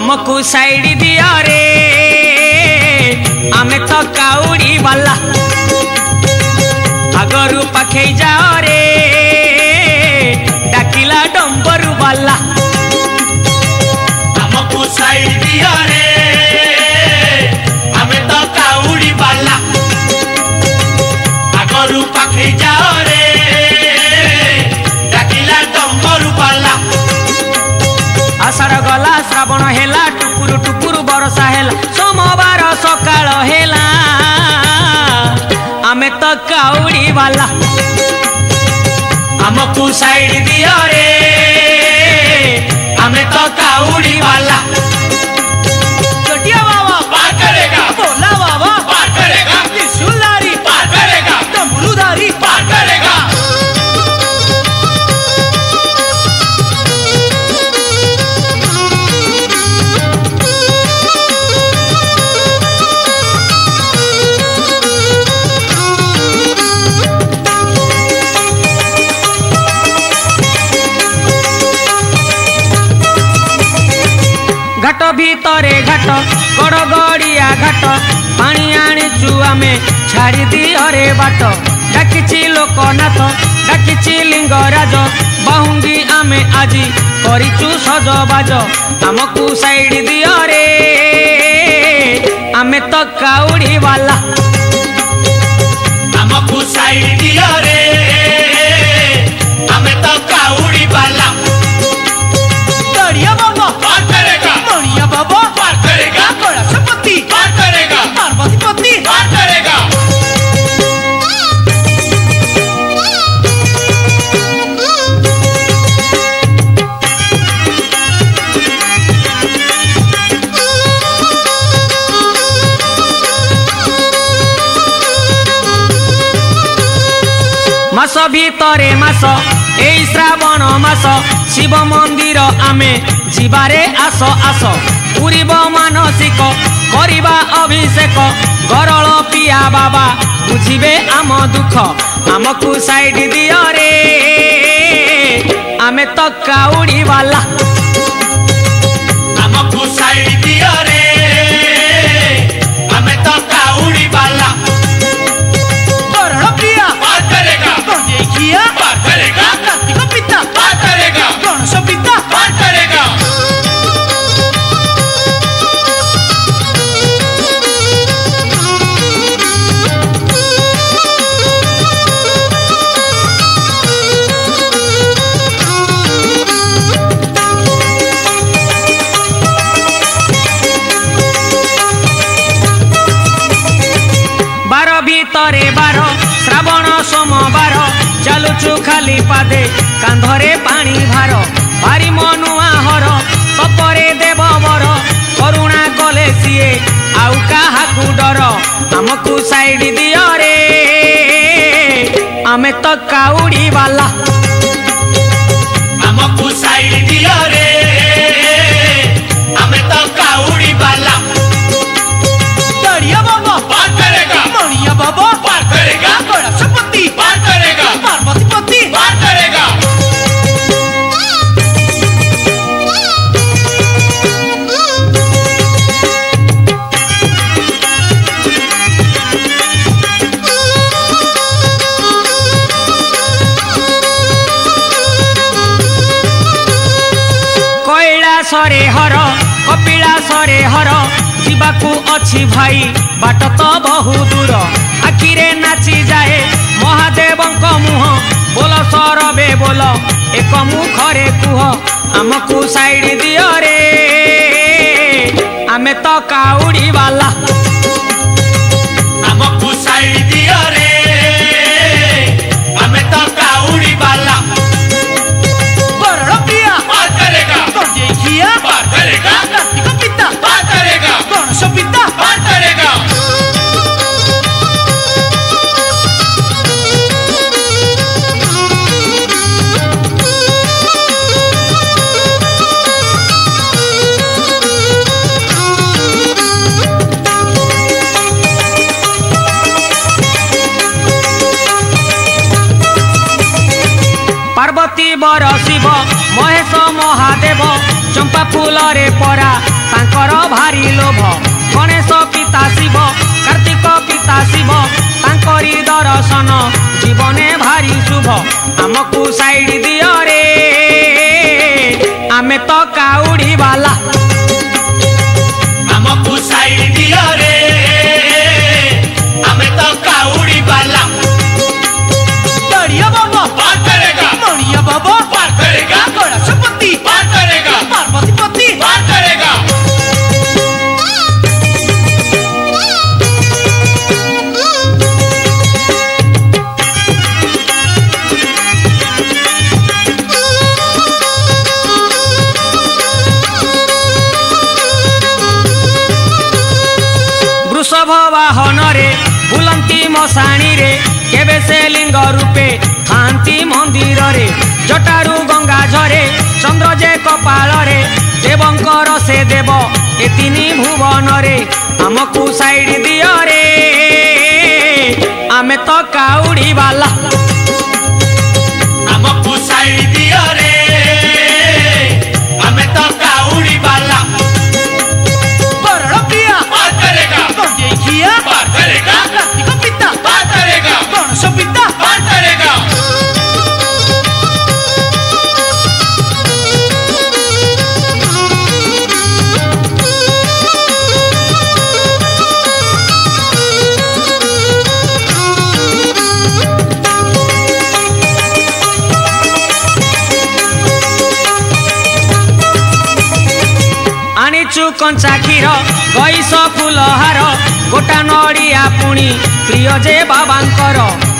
आमको साइड दिया रे आमे तो काउड़ी वाला आगरू पाखे जाओ रे डाकिला डंबरू वाला आमको साइड दिया रे आमे तो काउड़ी वाला आगरू पाखे जाओ रे डाकिला डंबरू वाला आषाढ़ गला श्रावण हेला टुकुरु टुकुरु बरसा हेला सोमवार सकाळ हेला आमे तो काउड़ी वाला आमको साइड दिया रे आमे तो काउड़ी वाला चटिया बाबा पार करेगा भोला बाबा पार करेगा त्रिशूलधारी पार करेगा डमरूधारी पार करेगा घाट भीतरे घाट गड़गड़िया घाट पानी आनीचु आमे छाड़ी दियो रे बाट डाकिछि लोकनाथ डाकिछि लिंगराज बाहुंगी आमे आजी करिचु सजबाज आमको साइड दियो रे आमे तो काउड़ी वाला आमको साइड दिया रे आमे तो काउड़ी वाला दड़िया बाबा पार करेगा मणिया बाबा पार करेगा गणेशपति पार करेगा पार्वतीपति पार करेगा मास भीतरे मास एई श्रावण मास शिव मंदिर आमे जीवारे आस आस पूरीब मानसिक करिबा अभिषेक गरल पिया बाबा बुझिबे आम दुख आमको साइड दियो रे आमे तो काउड़ी वाला आमको साइड दिया रे आमे तो काउड़ी वाला गरल पिया पार करेगा गंजेखिया पार करेगा कार्तिक पिता पार करेगा गणेश पिता पार करेगा बार भीतरे बार श्रावण सोमवार चालुचु खाली पादे कांधरे पानी भार भारी मनुआ हर तपरे देव वर करुणा कले सीए आउ काहाकू डर आमको साइड दियो रे आमे तो काउड़ी वाला आमको साइड दिया रे आमे तो काउड़ी वाला दड़िया बाबा पार करेगा मणिया बाबा पार करेगा गणेशपति पार करेगा पार्वतीपति पार करेगा कैलासरे हर कपिलासरे हर जीवाकू अछि भाई बाट तो बहु दूर आखिरे नाची जाए महादेवंक मुह बोल सरबे बोल एक मुखरे कुह आमको साइड दियो रे आमे तो काउड़ी वाला आमको साइड दिया रे आमे तो काउड़ी वाला गरल पिया पार करेगा गंजेखिया पार करेगा कार्तिक पिता पार करेगा गणेश पिता पार करेगा बर शिव महेश महादेव चंपा फूल रे परा तांकर भारी लोभ गणेश पिता शिव कार्तिक पिता शिव तांकरी दर्शन जीवने भारी शुभ आमको साइड दियो रे आमे तो काउड़ी वाला आमको साइड दियो रे हमें तो काउड़ी वाला दरिया बाबा पार करेगा मणिया बाबा पार करेगा गणेशपति पार करेगा पार्वती पति पार करेगा वृषभ वाहन रे बुलंती मशाणी रे केबे से लिंग रूपे थांती मंदिर रे जटारू गंगा झरे चंद्र जे कपाल रे देवंकर से देव ए तिनी भुवन रे आमको साइड दियो रे आमे तो काउड़ी वाला आमको साइड दियो रे हमें तो काउड़ी वाला वरण प्रिया पार करेगा गंजेखिया पार करेगा कार्तिक पिता पार करेगा गणेश पिता पार करेगा आनिचु कंचा क्षीर गईस फूल हार गोटा नड़िया पुणी प्रिय जे बाबांकर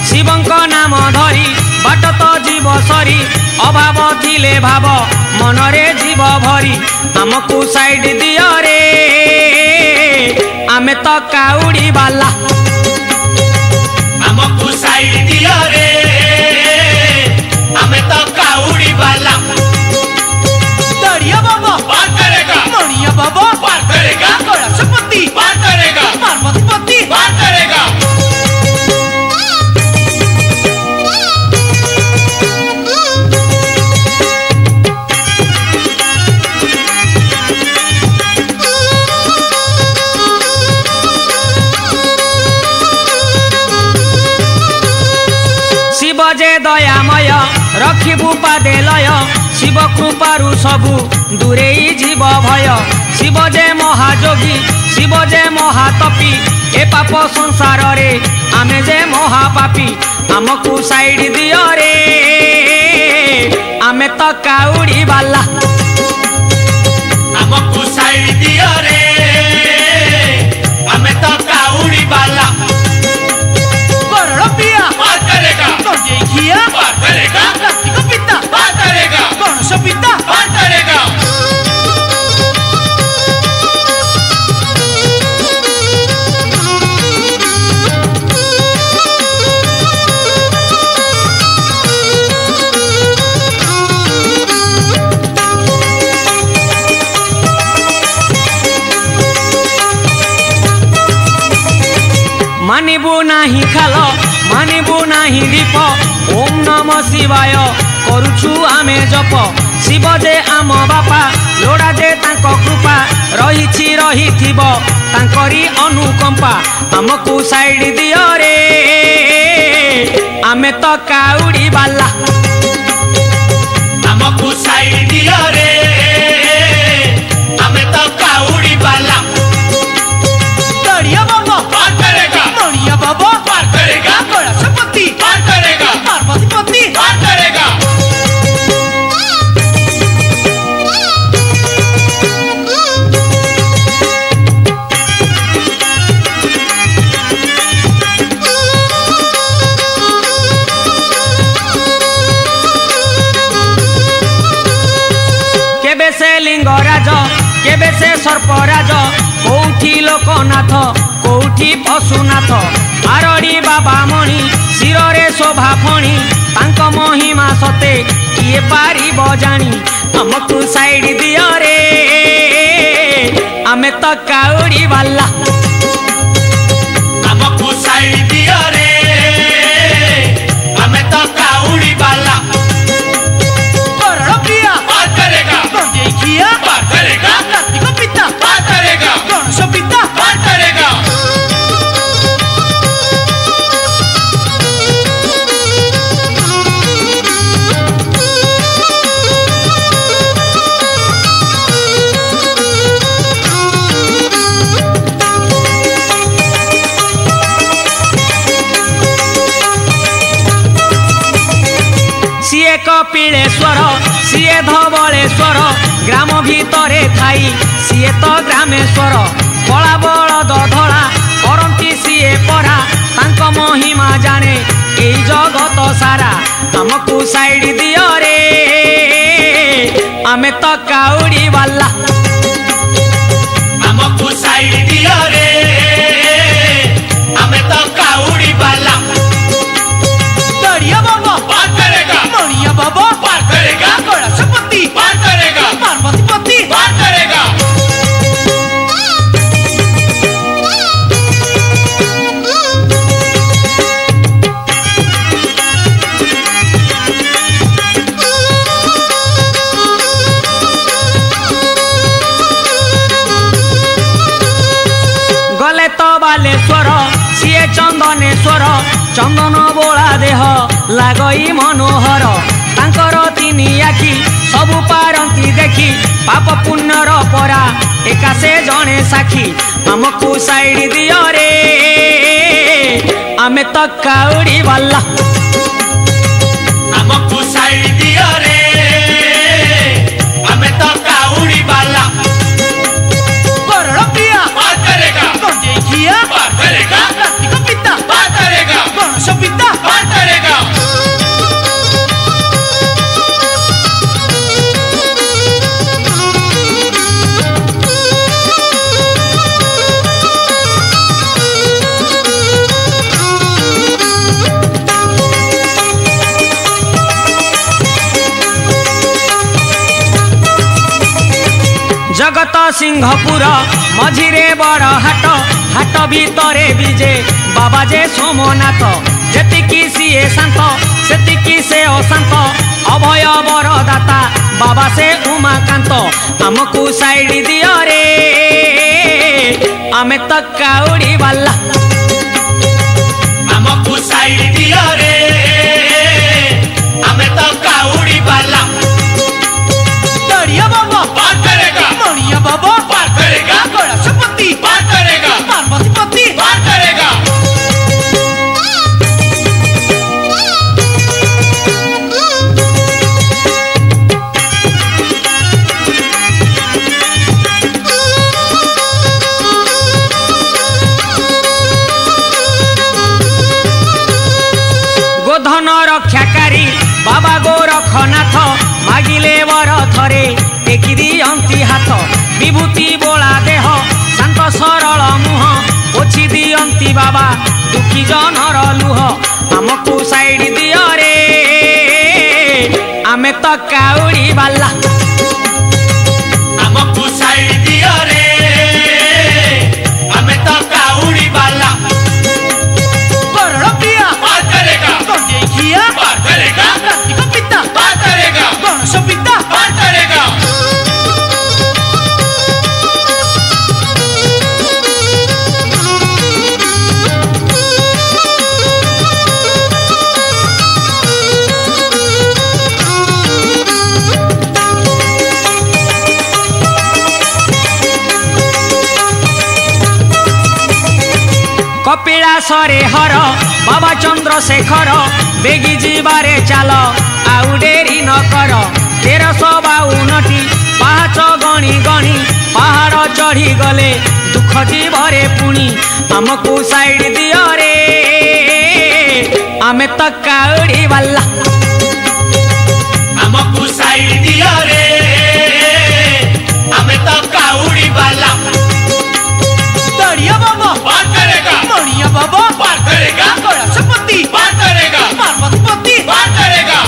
शिवंक नाम धरी बाट तो जीव सरी अभाव थिले भाव मनरे जीव भरी आमको साइड दियो रे आमे तो काउड़ी वाला आमको साइड दियो रे हमें तो काउड़ी वाला दरिया बाबा पार करेगा मणिया बाबा पार करेगा गणेशपति पार करेगा पार्वती पति पार करेगा शिव जे दयामय रखिबु पादे लय शिव कृपारु सबु दूरे जीव भय शिव जे महाजोगी शिव जे महातपी ए पाप संसार रे आमे जे महापापी आमको साइड दियो रे आमे तो काउड़ी वाला आमको साइड दियो रे हमें तो काउड़ी वाला वरण प्रिया पार करेगा गंजेखिया पार करेगा कार्तिक पिता पार करेगा गणेश पिता पार करेगा मानिबु नाही खाल मानिबु नाही दीप ओम नम शिवाय करुछु आमे जप शिव जे आम बापा लोड़ा जे तांको कृपा रहिछि रहिथिब तांकरी अनुकंपा आमको साइड दियो रे आमे तो काउड़ी वाला आमको साइड दियो रे हमें तो काउड़ी वाला दरिया बाबा पार करेगा मणिया बाबा पार करेगा गणेशपति पार करेगा पार्वती पति पार करेगा केबे से लिंगराज केबे से सर्पराज कोठी लोकनाथ कोठी पशुनाथ आरड़ी बाबा मणि शिरे शोभा फणी तांक महिमा सते किए पारिब जानी आमको साइड दियो रे आमे तो काउड़ी वाला आमको साइड दियो रे हमें तो काउड़ी वाला वरण प्रिया पार करेगा गंजेखिया पार करेगा कार्तिक पिता पार कपिलेश्वर सीए धवलेश्वर ग्राम भितरे थाई सीए तो ग्रामेश्वर कला बलद धला करती सीए परा तांक महिमा जाने ए जगत सारा हमकू साइड दियो रे आमे तो काउड़ी वाला हमको साइड दियो रे हमें तो काउड़ी वाला दड़िया बाबा पार करेगा मणिया बाबा पार करेगा गणेशपति पार करेगा पार्वतीपति पार करेगा गले तो बालेश्वर सीए चंदनेश्वर चंदन बोला देह लागई मनोहर तांकर तीन आखि सबु पारंती देखी पाप पुण्यर परा एका से जणे साखी हमकू साइड दियो रे आमे तो काउड़ी वाला हमको साइड दियो रे हमें तो काउड़ी वाला करण प्रिया पार करेगा गंजेखिया पार करेगा कार्तिक पिता पार करेगा गणेश पिता पार करेगा जगत सिंहपुर मझिरे बड़ हाट हाट भितरे विजे बाबा जे सोमनाथ जेतिकी सीए शांत सेतिकी से अशांत अभय बरदाता बाबा से उमाकांत हमकू साइड दियो रे आमे तो काउड़ी वाला हमको साइड दियो रे हमें तो काउड़ी वाला दड़िया बाबा पार करेगा मणिया बाबा पार करेगा गणेशपति पार करेगा पार्वतीपति पार करेगा गोधन रक्षाकारी बाबा गोरखनाथ मागिले वर थरे टेकी दियंती हाथ विभूति बोला देह शांत सरल मुह पोछि दियंती बाबा दुखी जनर लुह हमकू साइड दियो रे आमे तो काउड़ी वाला हमको साइड दियो रे हमें तो काउड़ी वाला करण प्रिया पार करेगा गंजेखिया पार करेगा कार्तिक पिता पार करेगा गणेश पिता पार करेगा कपिलासरे हर बाबा चंद्रशेखर बेगी जीवारे चाल आउ डेरी न कर 1352 पाहाच गणी गणी पहाड़ चढ़ी गले दुख जीवरे पुणी हमकू साइड दियो रे आमे तो काउड़ी वाला हमको साइड दियो रे हमें तो काउड़ी वाला दड़िया बाबा पार करेगा मणिया बाबा पार करेगा गणेशपति पार करेगा पार्वतीपति पार करेगा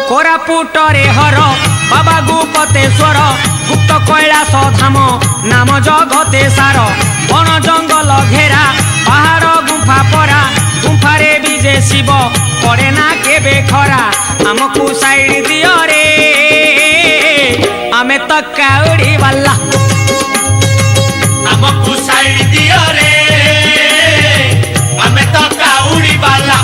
कोरापुटरे हर बाबा गुपतेश्वर गुप्त कैलास धाम नाम जगते सार बन जंगल घेरा पहाड़ गुंफा परा गुंफारे विजे शिव पड़े ना केबे खरा हमकू साइड दियो रे आमे तो काउड़ी वाला हमको साइड दियो रे हमें तो काउड़ी वाला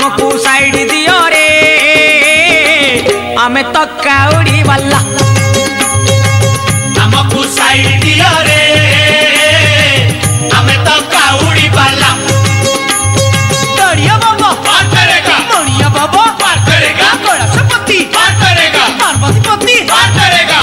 ଆମକୁ ସାଇଡ ଦିଅ ରେ ଆମେ ତ କାଉଡ଼ି ବାଲା ଆମକୁ ସାଇଡ ଦିଅ ରେ ଆମେ ତ କାଉଡ଼ି ବାଲା दड़िया बाबा पार करेगा मणिया बाबा पार करेगा गणेशपति पार करेगा पार्वती पति पार करेगा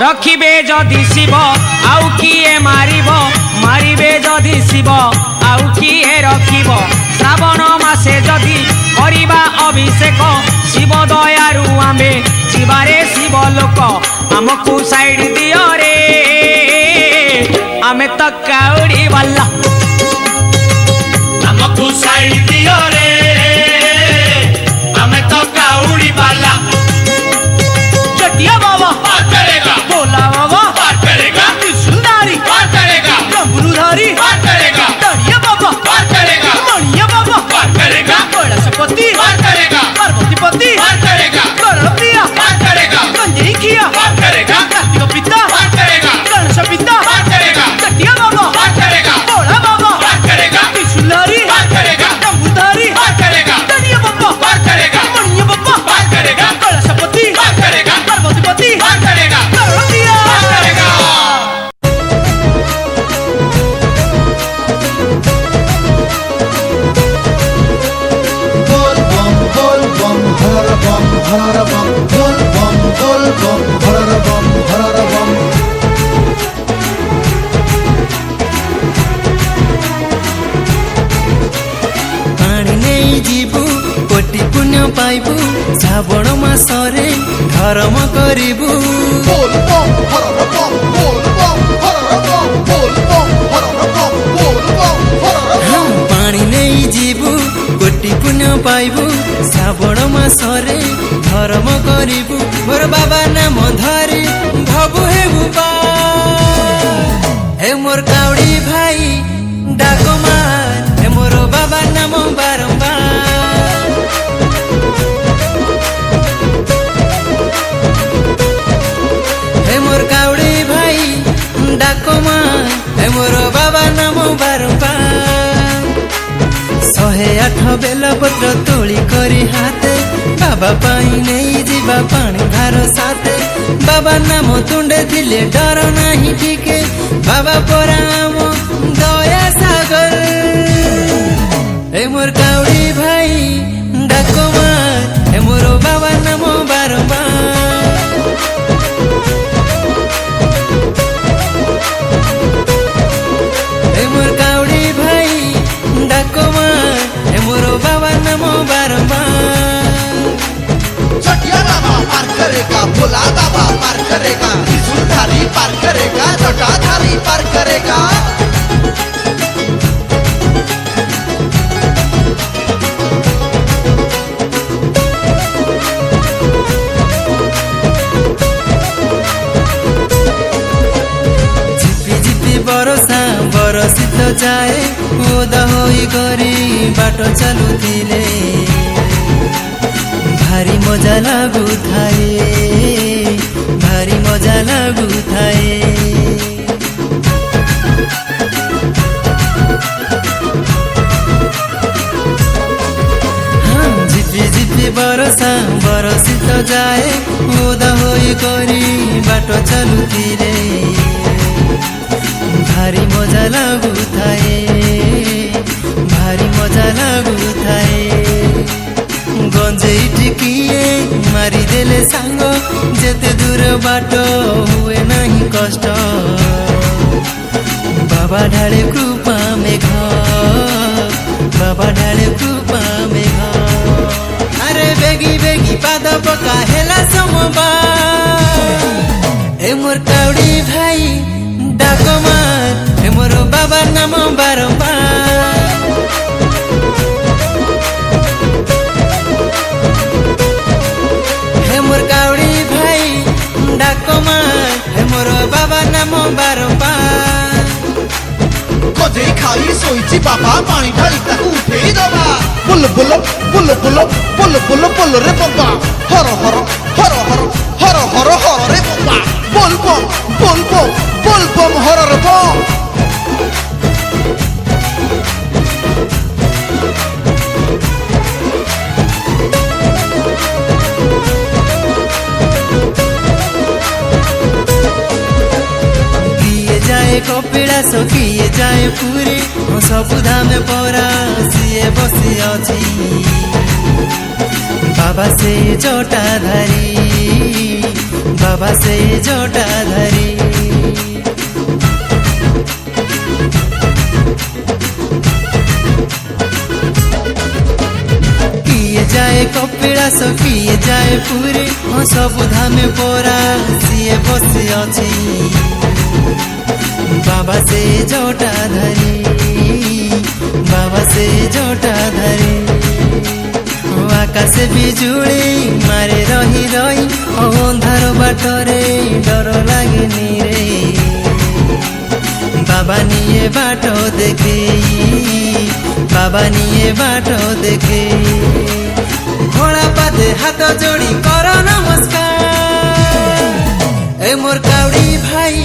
रखिबे जदि शिव आउ किए मारिब मारिबे जदि शिव आउ किए रखिब श्रावण मासे जदि करिबा अभिषेक शिव दयारु आमे जीवारे शिव लोक आमको साइड दियो रे आमे तो काउडी वाला ଆମକୁ ସାଇଡ ଦିଅ ରେ ଆମେ ତ କାଉଡ଼ି ବାଲା चटिया बाबा पार करेगा भोला बाबा पार करेगा त्रिशूलधारी पार करेगा डमरूधारी पार करेगा दड़िया बाबा पार करेगा मणिया बाबा पार करेगा गणेशपति पार करेगा पार्वती पति पार करेगा गणप्रिया पार करेगा कंजरी किया पार करेगा कार्तिक पिता पार करेगा गणेश पिता पार करेगा चटिया बाबा पार करेगा भोला बाबा पार करेगा त्रिशूलधारी पार करेगा डमरूधारी पार करेगा दड़िया बाबा पार करेगा मणिया बाबा पार करेगा गणेशपति पार करेगा पार्वती पति पार करेगा गणप्रिया पार करेगा Bol bom harara bom bol bom harara bom पानी नहीं जीवु कोटि पुण्य पाइबु श्रावण मासरे धर्म करिबु bol bom harara bom हम पानी नहीं जीवु कोटि पुण्य पाइबु श्रावण मासरे धर्म करिबु मोर बाबा नाम धरि भबु हेबु बा हे मोर काउडी भाई डाकमार हे मोर बाबा नाम बारंबार हे मोर काउडी भाई डाकमार हे मोर बाबा नाम बारंबार 108 बेलपत्र तोली करी हाथे बाबा पाई नहीं जीवा पानी भार साथे बाबा नाम तुंडे थिले डर नहीं टिके बाबा पराम दया सागर हे मोर काउडी भाई डाकमार हे मोर बाबा नाम बारंबार हे मोर काउडी भाई डाकमार हे मोर बाबा नाम बारंबार चटिया बाबा पार करेगा भोला बाबा पार करेगा त्रिशूलधारी पार करेगा जटाधारी पार करेगा झिपी झिपी बरसा बरसित जाए ओदा होई गरी बाटो चालुथिले भारी मजा लाଗୁଥାଏ भारी मजा लाଗୁଥାଏ झिपी झिपी बरसा बरसित जाए ओदा होई गरी बाटो चालुथिले भारी मजा लाଗୁଥାଏ भारी मजा लाଗୁଥାଏ गंजेई टिकिए मारी देले सांग जेते दूर बाट हुए नहीं कष्ट बाबा ढाले कृपा मेघ बाबा ढाले कृपा मेघ अरे बेगी बेगी पाद पका हेला समबार ए मोर काउडी भाई डाकमार हे मोर बाबा नाम बारंबार हे मोर काउडी भाई डाकमार हे मोर बाबा नाम बारंबार गजेई खाई सोईची बाबा पानी ढाली ताकू उठेई दबा bull bull bull bull bull bull bull रे बाबा हर हर हर हर हर हर हर रे बाबा बोल बम बोल बम बोल बम हर रे बम कपिलास किए जाए पुरी सबु धामे परा सिए बसी अछि बाबा से जटाधारी बाबा से जटाधारी किए जाए कपिलास किए जाए पुरी सबु धामे परा सिए बसी अछि बाबा से जटाधारी बाबा से जटाधारी आकाशे बिजुली मारे रही रही अंधार बाटरे डर लागेनी रे बाबा निये बाट देखे बाबा निये बाट देखे घोड़ा पादे हाथ जोड़ी कर नमस्कार ए मोर काउड़ी भाई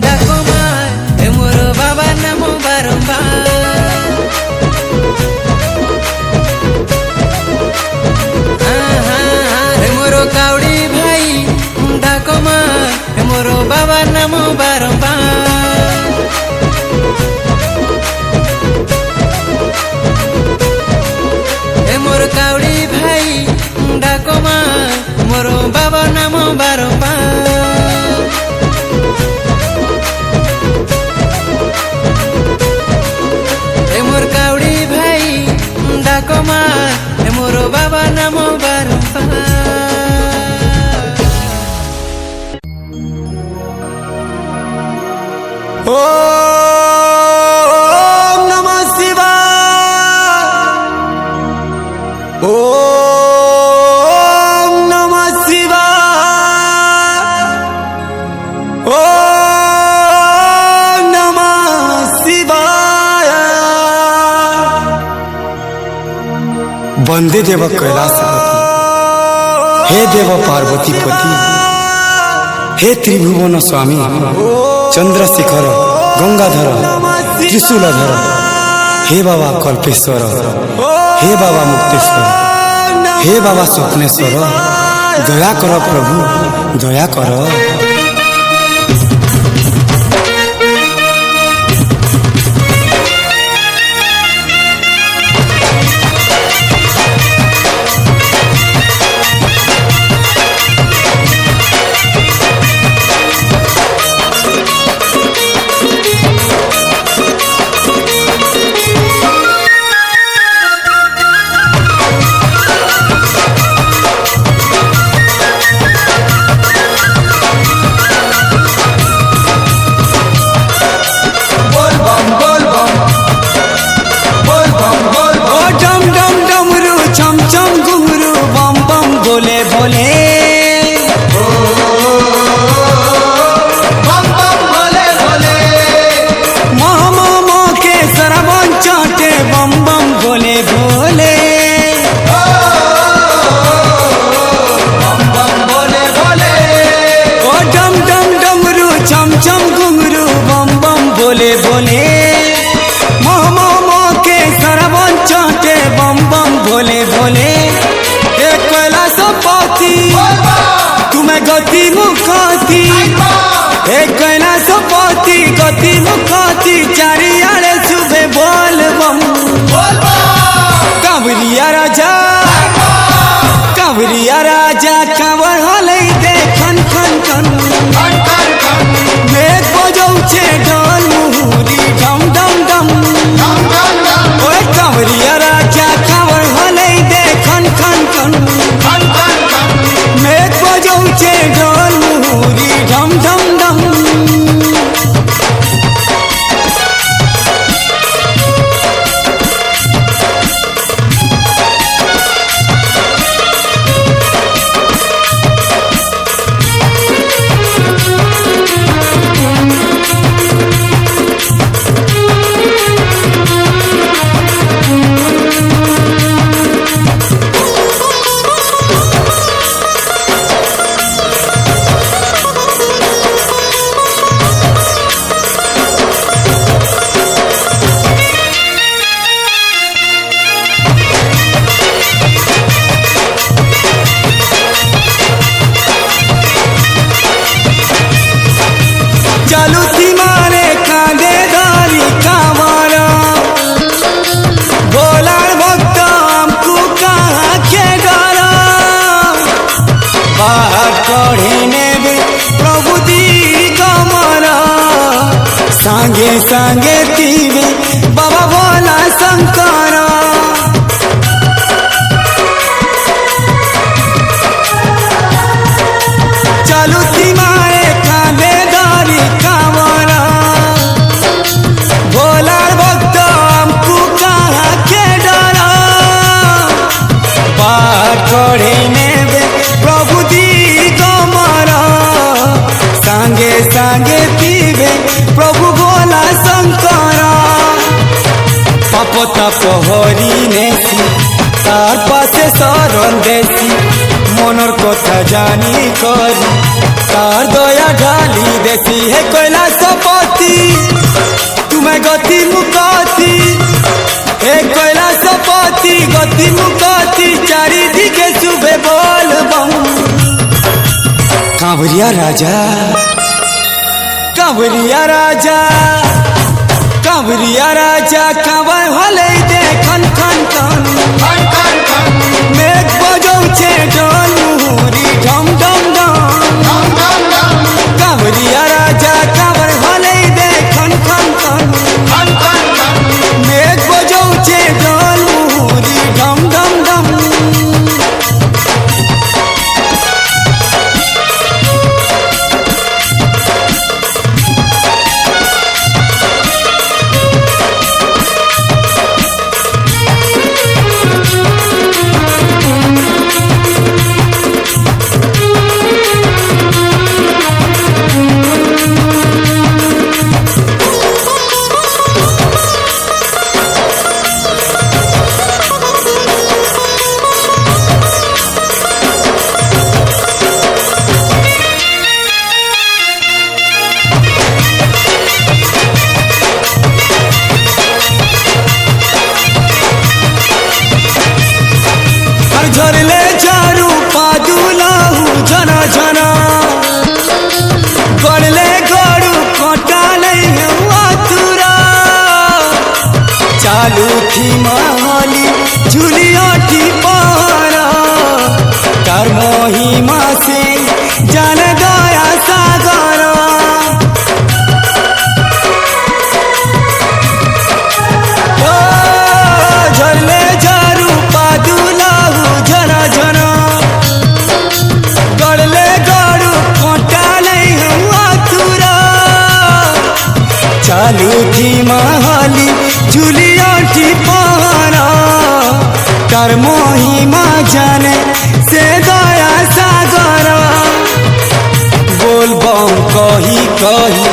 डाको माय ए मोर बाबा नाम बारंबार ए मोर काउड़ी भाई डाको माय ए मोर बाबा नाम बारंबार ए मोर काउड़ी भाई डाको माय मोर बाबा नाम बारंबार कमा मोर बाबा नाम बारंबार ओम नमः शिवाय ओम नमः शिवाय ओम नमः शिवाय वंदे देव कैलासपति हे देव पार्वती पति हे त्रिभुवन स्वामी चंद्रशेखर गंगाधर त्रिशूलधर हे बाबा कल्पेश्वर हे बाबा मुक्तेश्वर हे बाबा स्वप्नेश्वर दया कर प्रभु दया कर गति मुखती चारियाड़े सुबह बोल बम कांवरिया राजा कांवर हलै दे खन खन खन मेघ बजौछे ढोल मुहुरी डम डम डम ओए कांवरिया राजा कांवर हलै दे खन खन खन मेघ बजौछे ढोल मुहुरी डम डम डम চালুতি মারে কাঁধে ধরি কামর ভোলার ভক্ত আমকু কাহাকে ডর বাহার কঢ়ি নেবে প্রভু দিগমর সাঙ্গে সাঙ্গে তিবে বাবা ভোলা শঙ্কর চালুতি মারে কাঁধে ধরি কামর ভোলার ভক্ত আমকু কাহাকে ডর পার করে নেবে প্রভু দিগমর সাঙ্গে সাঙ্গে পিবে প্রভু ভোলা শঙ্কর পাপ তাপ হরি নেছি তার পাশে শরণ দেছি মনর কথা জানি করি তার দয়া ঢালি দেছি হে কৈলাসপতি তুমি গতি মুকতি হে কৈলাসপতি গতি মুকতি চারিদিকে শুভে বল বম কাঁবরিয়া রাজা কাঁবরিয়া রাজা কাঁবরিয়া রাজা কাঁবার হলে দেখন খন খন खन खन खन মেঘ বজৌছে ডল মুহুরি ঢম ঢম ঢম धम धम धम কাঁবরিয়া রাজা কাঁবার হলে দেখন খন খন खन खन खन মেঘ বজৌছে ডল মুহুরি ঢম ঢম ঢম আর ঝরলে ঝাড়ু পাদুলাহু ঝন ঝন গড়লে গড়ু কটালে আতুরা চালু থিমালি ঝুলিয়াটি পারা তার মহিমা সে জানে দয়া সাগর ও ঝরলে ঝাড়ু পাদুলাহু ঝন ঝন গড়লে গড়ু কটালে আতুরা চালু থিমালি ঝুলিয়াটি পারা তার মহিমা জানে সে দয়া সাগর बोलबम कही कही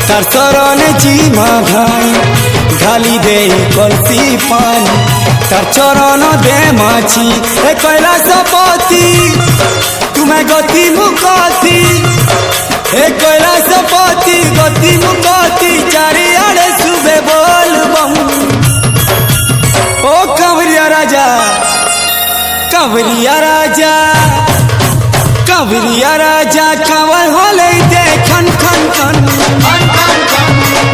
तार चरणे जिमा भाई ढाली दे कलसी पानी तार चरण दे माछी ए कैलासपति तुम्हें गति मुकति ए कैलासपति गति मुकति चारियाड़े सुबे बोलबम ओ कांवरिया राजा कांवरिया राजा कांवरिया राजा कांवर होले देखन खन खन खन खन खन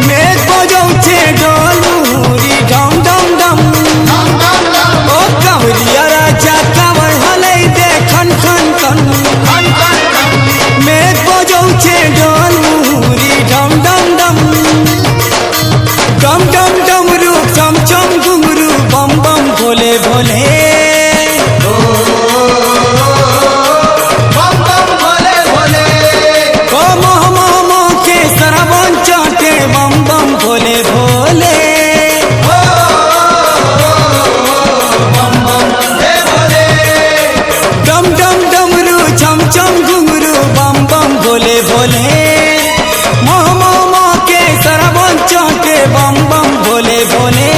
मेघ बजौचे डोल मुहुरी डम डम डम धम धम धम ओ कांवरिया राजा कांवर होले देखन खन खन खन खन खन मेघ बजौचे डोल मुहुरी डम डम डम डम डम डमरू चम चम घुंघरू बम बम भोले भोले बम बम भोले भोले ओ मोह मोह मोह के सरवन चाटे बम बम भोले भोले हे भोले डम डम डमरू चम चम घुंघरू बम बम भोले भोले मोह मोह मोह के सरवन चाटे बम बम भोले भोले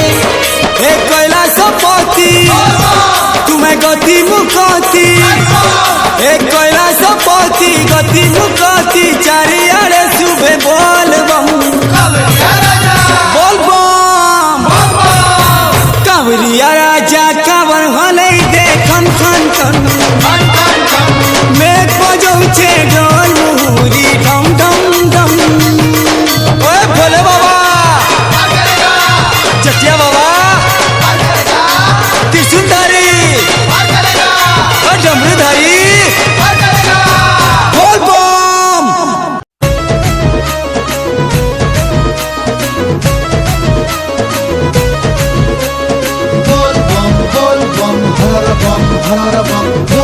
हे कैलासपति तुम्हें गति मुकति हे कैलासपति गति मुकति चारियाड़े शुभे बोल बम कांवरिया राजा बोल बम कांवरिया राजा कांवर होले देखन खन खन खन खन खन मेघ बजौचे डोल मुहुरी ढम ढम ढम ଭଳର ବମ୍